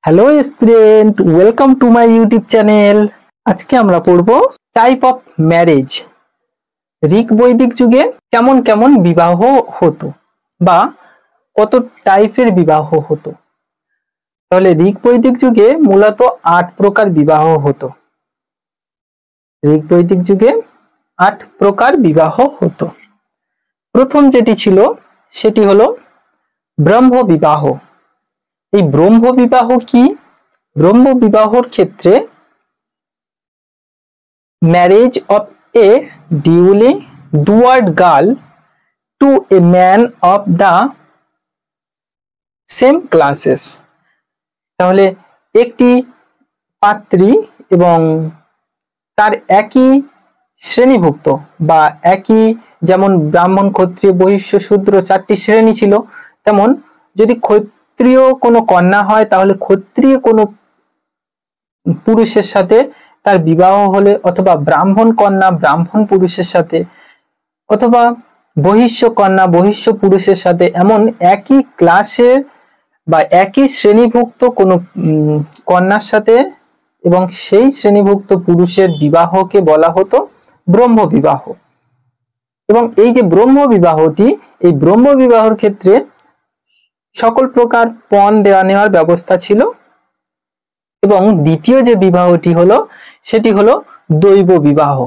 Hello student, welcome to my YouTube channel. আজকে আমরা পড়ব টাইপ অফ ম্যারেজ। ঋক বৈদিক যুগে কেমন কেমন বিবাহ হতো বা কত টাইপের বিবাহ হতো। তাহলে ঋক বৈদিক যুগে মূলত 8 প্রকার বিবাহ হতো। ঋক বৈদিক যুগে 8 প্রকার বিবাহ হতো। প্রথম যেটি ছিল সেটি হলো ব্রহ্ম বিবাহ। এই ব্রহ্ম বিবাহ কি? ব্রহ্ম বিবাহর ক্ষেত্রে marriage of a duly dowered girl to a man of the same classes. তাহলে একটি পাত্রী এবং তার একই শ্রেণীভুক্ত বা একই, যেমন ব্রাহ্মণ, ক্ষত্রিয়, বৈশ্য, শূদ্র 4টি শ্রেণী ছিল, তেমন যদি ক্ষত্রিয় কোনো কন্যা হয় তাহলে ক্ষত্রিয় কোনো পুরুষের সাথে তার বিবাহ হলে, অথবা ব্রাহ্মণ কন্যা ব্রাহ্মণ পুরুষের সাথে, অথবা বৈশ্য কন্যা বৈশ্য পুরুষের সাথে, এমন একই ক্লাসের বা একই শ্রেণীভুক্ত কোনো কন্যার সাথে এবং সেই শ্রেণীভুক্ত পুরুষের বিবাহকে বলা হতো ব্রহ্ম বিবাহ। এবং এই যে ব্রহ্ম বিবাহটি, এই ব্রহ্ম বিবাহের ক্ষেত্রে সকল প্রকার পণ দেওয়া নেওয়ার ব্যবস্থা ছিল। এবং দ্বিতীয় যে বিবাহটি হলো সেটি হলো দৈব বিবাহ।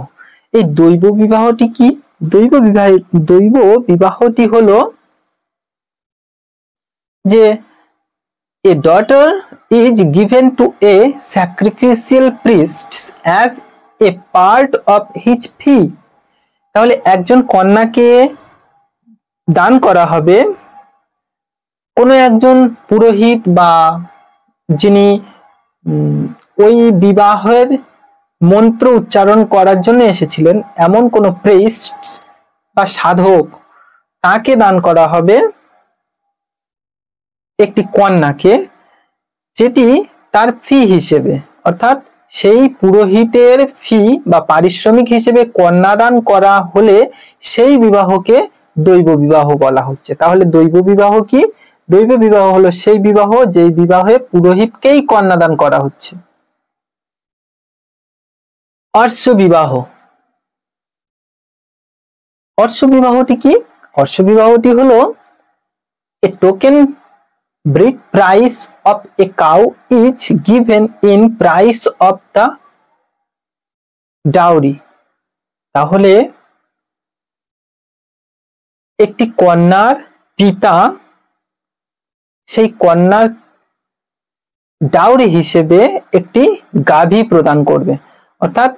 এই দৈব বিবাহটি কি? দৈব বিবাহটি হলো যে a daughter is given to a sacrificial priest as a part of his fee। তাহলে একজন কন্যাকে দান করা হবে কোনো একজন পুরোহিত বা যিনি ওই বিবাহের মন্ত্র উচ্চারণ করার জন্য এসেছিলেন, এমন কোন প্রিস্ট বা সাধক, তাকে দান করা হবে একটি কন্যাকে, যেটি তার ফি হিসেবে, অর্থাৎ সেই পুরোহিতের ফি বা পারিশ্রমিক হিসেবে কন্যাদান করা হলে সেই বিবাহকে দৈব বিবাহ বলা হচ্ছে। তাহলে দৈব বিবাহ কি? দৈব বিবাহ হলো সেই বিবাহ যে বিবাহে পুরোহিতকেই কন্যাদান করা হচ্ছে। অর্শ বিবাহ। অর্শ বিবাহটি কি? অর্শ বিবাহটি হলো এ token breed price of a cow is given in price of the dowry। তাহলে একটি কন্যার পিতা সেই কন্যার ডাউরি হিসেবে একটি গাভী প্রদান করবে, অর্থাৎ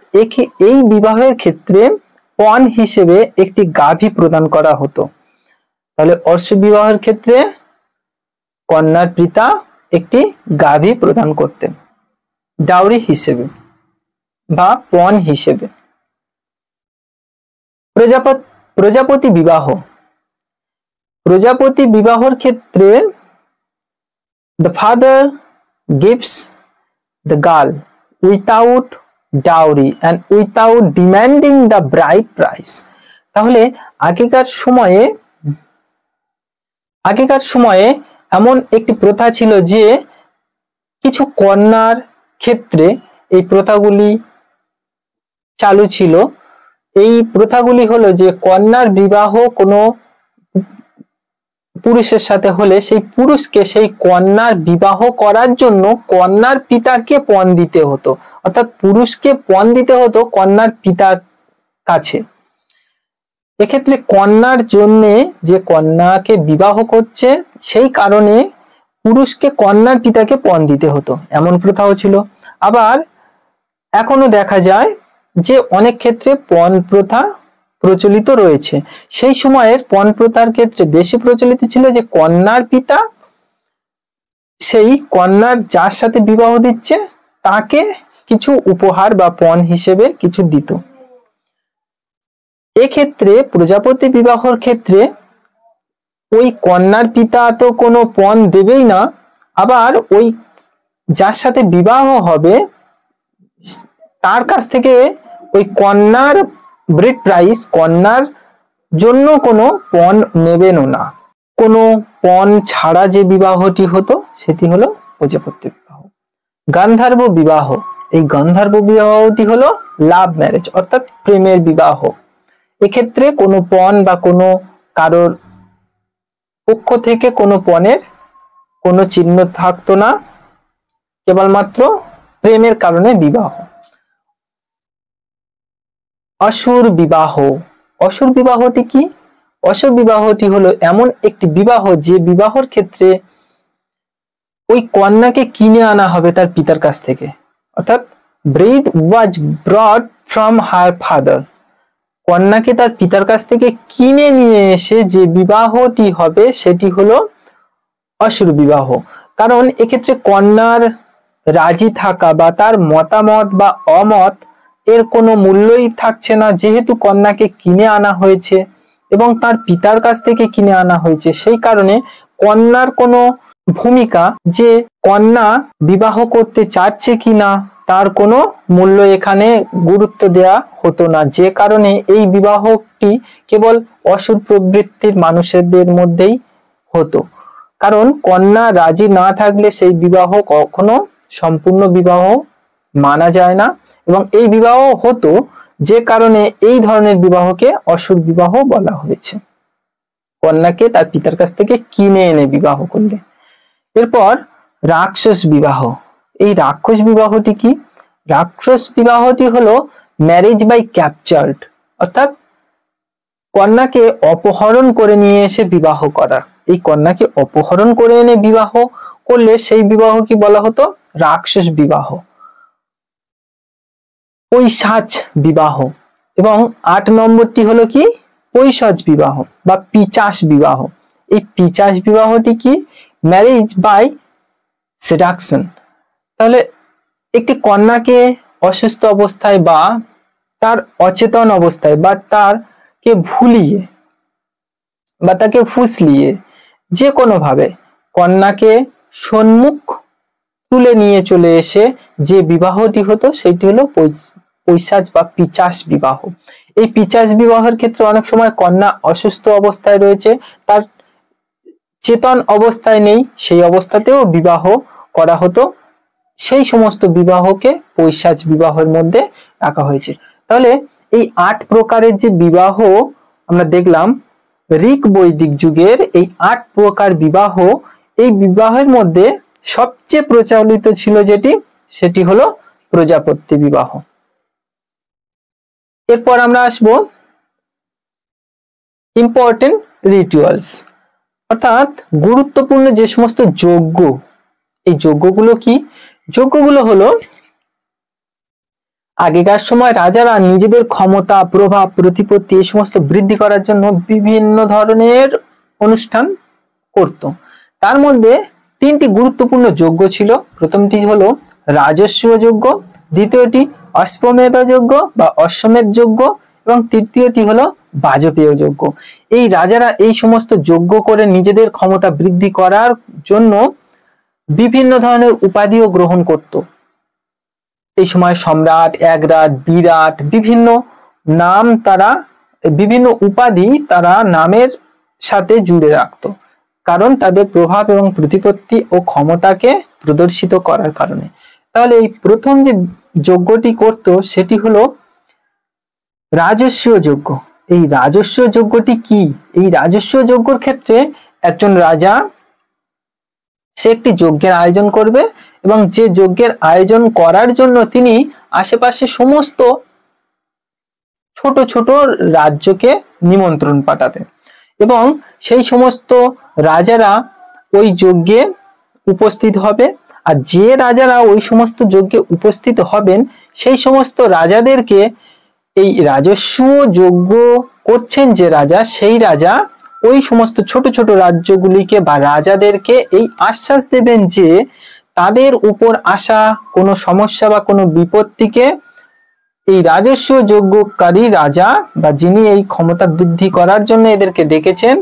এই বিবাহের ক্ষেত্রে পণ হিসেবে একটি গাভী প্রদান করা হতো। তাহলে অর্শ বিবাহের ক্ষেত্রে কন্যার পিতা একটি গাভী প্রদান করতেন ডাউরি হিসেবে বা পণ হিসেবে। প্রজাপতি বিবাহ। প্রজাপতি বিবাহের ক্ষেত্রে the father gives the girl without dowry and without demanding the bride price। তাহলে আগেকার সময়ে এমন একটি প্রথা ছিল যে কিছু কন্যার ক্ষেত্রে এই প্রথাগুলি চালু ছিল। এই প্রথাগুলি হলো যে কন্যার বিবাহ কোনো পুরুষের সাথে হলে সেই পুরুষকে সেই কন্যার বিবাহ করার জন্য কন্যার পিতাকে পণ দিতে হতো, অর্থাৎ পুরুষকে পণ দিতে হতো কন্যার পিতার কাছে। এক্ষেত্রে কন্যার জন্য যে কন্যাকে বিবাহ করছে সেই কারণে পুরুষকে কন্যার পিতাকে পণ দিতে হতো, এমন প্রথাও ছিল। আবার এখনো দেখা যায় যে অনেক ক্ষেত্রে পণ প্রথা প্রচলিত রয়েছে। সেই সময়ের পণ প্রথার ক্ষেত্রে বেশি প্রচলিত ছিল যে কন্যার পিতা সেই কন্যার যার সাথে বিবাহ দিচ্ছে তাকে কিছু উপহার বা পণ হিসেবে কিছু দিত। এক্ষেত্রে প্রজাপতি বিবাহের ক্ষেত্রে ওই কন্যার পিতা তো কোনো পণ দেবেই না, আবার ওই যার সাথে বিবাহ হবে তার কাছ থেকে ওই কন্যার ব্রিড প্রাইস, কন্যার জন্য কোনো পণ নেবেনও না। কোনো পণ ছাড়া যে বিবাহটি হতো সেটি হলো প্রজাপতি বিবাহ। গান্ধার্ব বিবাহ, এই গান্ধার্ব বিবাহটি হলো লাভ ম্যারেজ অর্থাৎ প্রেমের বিবাহ। এক্ষেত্রে কোনো পণ বা কোনো কারোর পক্ষ থেকে কোনো পণের কোনো চিহ্ন থাকতো না, কেবলমাত্র প্রেমের কারণে বিবাহ। অসুর বিবাহ, অসুর বিবাহটি কি? অসুর বিবাহটি হলো এমন একটি বিবাহ যে বিবাহর ক্ষেত্রে ওই কন্যাকে কিনে আনা হবে তার পিতার কাছ থেকে, অর্থাৎ breed was ব্রট from her father, কন্যাকে তার পিতার কাছ থেকে কিনে নিয়ে এসে যে বিবাহটি হবে সেটি হলো অসুর বিবাহ। কারণ এক্ষেত্রে কন্যার রাজি থাকা বা তার মতামত বা অমত এর কোনো মূল্যই থাকছে না, যেহেতু কন্যাকে কিনে আনা হয়েছে এবং তার পিতার কাছ থেকে কিনে আনা হয়েছে, সেই কারণে কন্যার কোনো ভূমিকা যে কন্যা বিবাহ করতে চাচ্ছে কিনা তার কোনো মূল্য এখানে গুরুত্ব দেয়া হতো না, যে কারণে এই বিবাহটি কেবল অসুর প্রবৃত্তির মানুষদের মধ্যেই হতো। কারণ কন্যা রাজি না থাকলে সেই বিবাহ কখনো সম্পূর্ণ বিবাহ মানা যায় না, এবং এই বিবাহ হতো যে কারণে এই ধরনের বিবাহকে অসুর বিবাহ বলা হয়েছে, কন্যাকে তার পিতার কাছ থেকে কিনে এনে বিবাহ করলে। এরপর রাক্ষস বিবাহ, এই রাক্ষস বিবাহটি কি? রাক্ষস বিবাহটি হলো ম্যারেজ বাই ক্যাপচার্ড, অর্থাৎ কন্যাকে অপহরণ করে নিয়ে এসে বিবাহ করা। এই কন্যাকে অপহরণ করে এনে বিবাহ করলে সেই বিবাহ কি বলা হতো? রাক্ষস বিবাহ। পৈশাচ বিবাহ, এবং 8 নম্বরটি হলো কি? পৈশাচ বিবাহ বা পিচাস বিবাহ। এই পিচাস বিবাহটি কি? Marriage by seduction. তাহলে একটি কন্যাকে অসুস্থ অবস্থায় বা তার অচেতন অবস্থায় বা তারকে ভুলিয়ে বা তাকে ফুসলিয়ে যে কোনো ভাবে কন্যাকে সম্মুখ তুলে নিয়ে চলে এসে যে বিবাহটি হতো সেটি হলো পৈশাচ বা পিচাস বিবাহ। এই পিচাস বিবাহের ক্ষেত্রে অনেক সময় কন্যা অসুস্থ অবস্থায় রয়েছে, তার চেতন অবস্থায় নেই, সেই অবস্থাতেও বিবাহ করা হতো, সেই সমস্ত বিবাহকে পৈশাচ বিবাহের মধ্যে রাখা হয়েছে। তাহলে এই 8 প্রকারের যে বিবাহ আমরা দেখলাম ঋক বৈদিক যুগের, এই 8 প্রকার বিবাহ, এই বিবাহের মধ্যে সবচেয়ে প্রচলিত ছিল যেটি, সেটি হলো প্রজাপত্য বিবাহ। এরপর আমরা আসবো ইম্পর্টেন্ট রিচুয়ালস, অর্থাৎ গুরুত্বপূর্ণ যে সমস্ত যজ্ঞ, এই যজ্ঞগুলো কি? যজ্ঞগুলো হলো আগেকার সময় রাজারা নিজেদের ক্ষমতা, প্রভাব, প্রতিপত্তি এই সমস্ত বৃদ্ধি করার জন্য বিভিন্ন ধরনের অনুষ্ঠান করত। তার মধ্যে 3টি গুরুত্বপূর্ণ যজ্ঞ ছিল। প্রথমটি হলো রাজস্ব যজ্ঞ, দ্বিতীয়টি অশ্বমেধ যজ্ঞ বা অশ্বমেধ যজ্ঞ, এবং তৃতীয়টি হলো বাজপেয় যজ্ঞ। এই রাজারা এই সমস্ত যজ্ঞ করে নিজেদের ক্ষমতা বৃদ্ধি করার জন্য বিভিন্ন ধরনের উপাধিও গ্রহণ করত। এই সময় সম্রাট, একরাট, বিরাট, বিভিন্ন নাম তারা, বিভিন্ন উপাধি তারা নামের সাথে জুড়ে রাখতো, কারণ তাদের প্রভাব এবং প্রতিপত্তি ও ক্ষমতাকে প্রদর্শিত করার কারণে। তাহলে এই প্রথম যে যজ্ঞটি করত সেটি হলো রাজস্ব যজ্ঞ। এই রাজস্ব যজ্ঞটি কি? এই রাজস্ব যজ্ঞের ক্ষেত্রে একজন রাজা সে একটি যজ্ঞের আয়োজন করবে, এবং যে যজ্ঞের আয়োজন করার জন্য তিনি আশেপাশে সমস্ত ছোট ছোট রাজ্যকে নিমন্ত্রণ পাঠাবে, এবং সেই সমস্ত রাজারা ওই যজ্ঞে উপস্থিত হবে। আর যে রাজারা ওই সমস্ত যজ্ঞে উপস্থিত হবেন সেই সমস্ত রাজাদেরকে, এই রাজস্ব যজ্ঞ করছেন যে রাজা, সেই রাজা ওই সমস্ত ছোট ছোট রাজ্যগুলিকে বা রাজাদেরকে এই আশ্বাস দেবেন যে তাদের উপর আসা কোনো সমস্যা বা কোনো বিপত্তিকে এই রাজস্ব যজ্ঞকারী রাজা বা যিনি এই ক্ষমতা বৃদ্ধি করার জন্য এদেরকে ডেকেছেন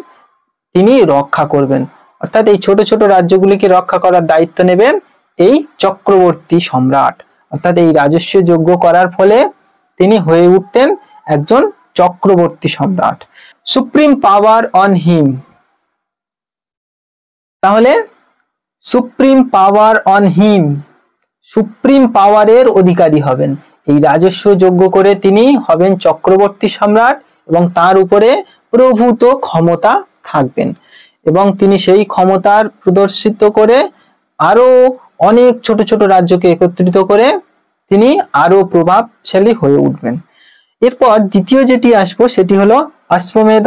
তিনি রক্ষা করবেন। অর্থাৎ এই ছোট ছোট রাজ্যগুলিকে রক্ষা করার দায়িত্ব নেবেন এই চক্রবর্তী সম্রাট। অর্থাৎ এই রাজস্ব যজ্ঞ করার ফলে তিনি হয়ে উঠতেন একজন চক্রবর্তী সম্রাট। সুপ্রিম পাওয়ার অন হিম, তাহলে supreme power on him, supreme পাওয়ারের অধিকারী হবেন। এই রাজস্ব যজ্ঞ করে তিনি হবেন চক্রবর্তী সম্রাট এবং তার উপরে প্রভূত ক্ষমতা থাকবেন এবং তিনি সেই ক্ষমতার প্রদর্শিত করে আরো অনেক ছোট ছোট রাজ্যকে একত্রিত করে তিনি আরো প্রভাবশালী হয়ে উঠবেন। এরপর দ্বিতীয় যেটি আসবো সেটি হলো অশ্বমেধ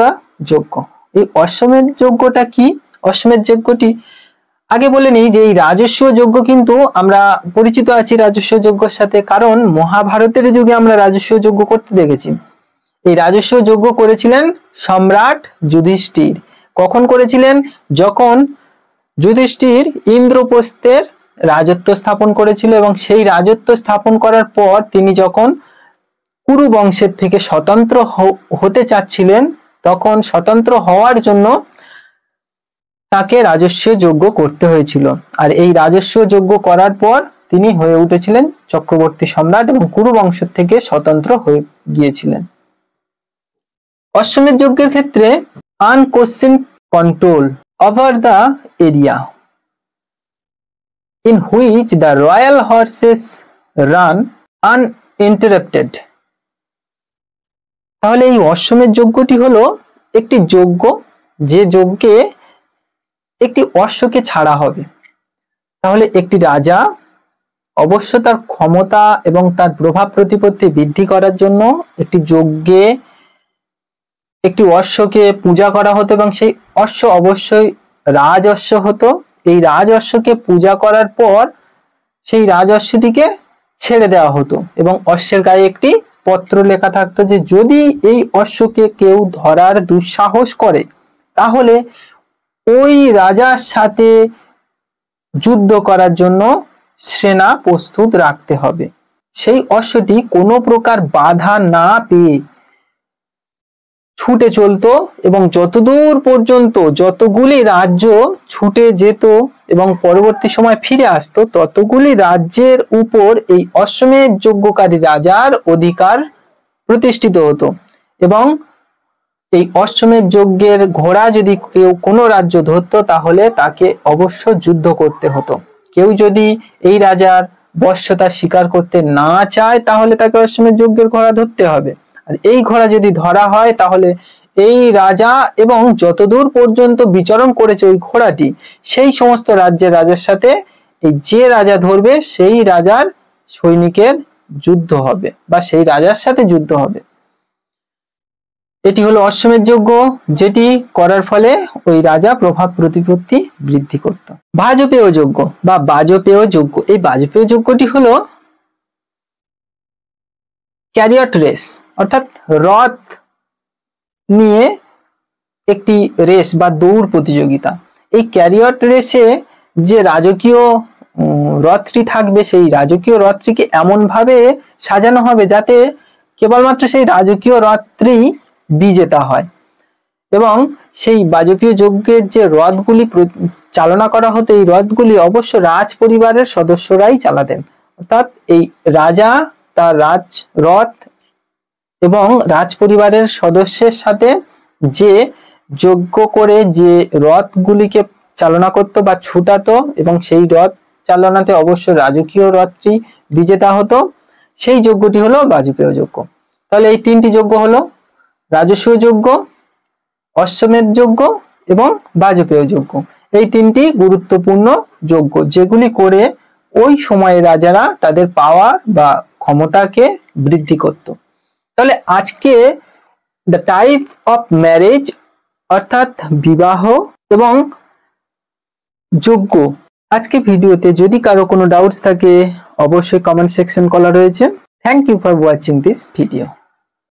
যজ্ঞ। এই অশ্বমেধ যজ্ঞটা কি? অশ্বমেধ যজ্ঞটি আগে বলে নিই যে এই রাজস্ব যজ্ঞ কিন্তু আমরা পরিচিত আছি রাজস্ব যজ্ঞের সাথে, কারণ মহাভারতের যুগে আমরা রাজস্ব যজ্ঞ করতে দেখেছি। এই রাজস্ব যজ্ঞ করেছিলেন সম্রাট যুধিষ্ঠির। কখন করেছিলেন? যখন যুধিষ্ঠির ইন্দ্রপ্রস্থের রাজত্ব স্থাপন করেছিল এবং সেই রাজত্ব স্থাপন করার পর তিনি যখন কুরু বংশের থেকে স্বতন্ত্র হতে চাচ্ছিলেন, তখন স্বতন্ত্র হওয়ার জন্য তাকে রাজস্ব যজ্ঞ করতে হয়েছিল। আর এই রাজস্ব যজ্ঞ করার পর তিনি হয়ে উঠেছিলেন চক্রবর্তী সম্রাট এবং কুরু বংশ থেকে স্বতন্ত্র হয়ে গিয়েছিলেন। অশ্বমেধ যজ্ঞের ক্ষেত্রে unquestioned control over the area in which the royal horses run uninterrupted। তাহলে এই অশ্বমেধ যজ্ঞটি হলো একটি যজ্ঞ, যে যজ্ঞে একটি অশ্বকে ছাড়া হবে। তাহলে একটি রাজা অবশ্য তার ক্ষমতা এবং তার প্রভাব প্রতিপত্তি বৃদ্ধি করার জন্য একটি যজ্ঞে একটি অশ্বকে পূজা করা হতো এবং সেই অশ্ব অবশ্যই রাজঅশ্ব হতো। এই রাজঅশ্বকে পূজা করার পর সেই রাজঅশ্বটিকে ছেড়ে দেওয়া হতো এবং অশ্বের গায়ে একটি পত্র লেখা থাকতো যে যদি এই অশ্বকে কেউ ধরার দুঃসাহস করে তাহলে ওই রাজার সাথে যুদ্ধ করার জন্য সেনা প্রস্তুত রাখতে হবে। সেই অশ্বটি কোনো প্রকার বাধা না পেয়ে ছুটে চলতো এবং যতদূর পর্যন্ত যতগুলি রাজ্য ছুটে যেত এবং পরবর্তী সময় ফিরে আসতো ততগুলি রাজ্যের উপর এই অশ্বমেধ যজ্ঞকারী রাজার অধিকার প্রতিষ্ঠিত হতো। এবং এই অশ্বমেধ যজ্ঞের ঘোড়া যদি কেউ কোনো রাজ্য ধরতো তাহলে তাকে অবশ্য যুদ্ধ করতে হতো। কেউ যদি এই রাজার বশ্যতা স্বীকার করতে না চায় তাহলে তাকে অশ্বমেধ যজ্ঞের ঘোড়া ধরতে হবে। আর এই ঘোড়া যদি ধরা হয় তাহলে এই রাজা এবং যতদূর পর্যন্ত বিচরণ করেছে ওই ঘোড়াটি সেই সমস্ত রাজ্যের রাজার সাথে এই যে রাজা ধরবে সেই রাজার সৈনিকের যুদ্ধ হবে বা সেই রাজার সাথে যুদ্ধ হবে। এটি হলো অশ্বমেধ যজ্ঞ, যেটি করার ফলে ওই রাজা প্রভাব প্রতিপত্তি বৃদ্ধি করত। বাজপেয় যজ্ঞ বা বাজপেয় যজ্ঞ, এই বাজপেয় যজ্ঞটি হলো ক্যারিয়ট রেস, অর্থাৎ রথ নিয়ে একটি রেস বা দৌড় প্রতিযোগিতা। এই ক্যারিয়ট রেসে যে রাজকীয় রথটি থাকবে সেই রাজকীয় রথটিকে এমন ভাবে সাজানো হবে যাতে কেবলমাত্র সেই রাজকীয় রথটি বিজেতা হয় এবং সেই বাজপেয় যজ্ঞের যে রথগুলি চালনা করা হতো এই রথগুলি অবশ্য রাজ পরিবারের সদস্যরাই চালাতেন। অর্থাৎ এই রাজা তার রথ এবং রাজ পরিবারের সদস্যের সাথে যে যজ্ঞ করে যে রথগুলিকে চালনা করত বা ছুটাতো এবং সেই রথ চালনাতে অবশ্য রাজকীয় রথটি বিজেতা হতো, সেই যজ্ঞটি হলো বাজপেয় যজ্ঞ। তাহলে এই তিনটি যজ্ঞ হলো রাজস্ব যজ্ঞ, অশ্বমেধ যজ্ঞ এবং বাজপেয় যজ্ঞ। এই তিনটি গুরুত্বপূর্ণ যজ্ঞ যেগুলি করে ওই সময়ে রাজারা তাদের পাওয়ার বা ক্ষমতাকে বৃদ্ধি করত। তাহলে আজকে দ্য টাইপ অফ ম্যারেজ অর্থাৎ বিবাহ এবং যজ্ঞ, আজকে ভিডিওতে যদি কারো কোনো ডাউটস থাকে অবশ্যই কমেন্ট সেকশন খোলা রয়েছে। Thank you for watching this video.